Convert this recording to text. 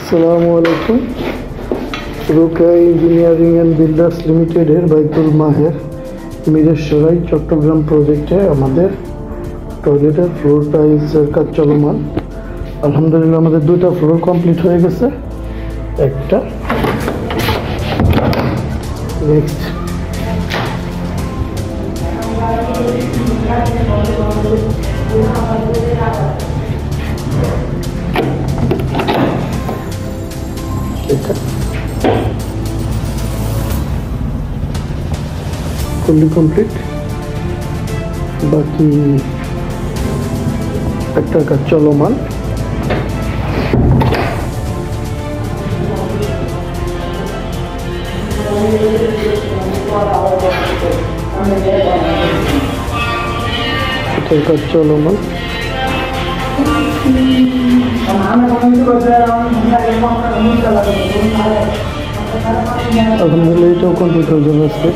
আসসালামু আলাইকুম। Rokeya engineering and builders লিমিটেডের বাইতুল মাহের মিরেশ্বরাই চট্টগ্রাম প্রজেক্টে আমাদের টয়লেটের ফ্লোর টাইলসের কাজ চলমান। আলহামদুলিল্লাহ আমাদের 2টা ফ্লোর কমপ্লিট হয়ে গেছে। একটা নেক্সট এটা ফুললি কমপ্লিট। বাকি একটা কাজ চলমান। এটার কাজ চলমান। আলহামদুলিল্লাহ এটাও কমপ্লিট হয়ে যাবে আজকে।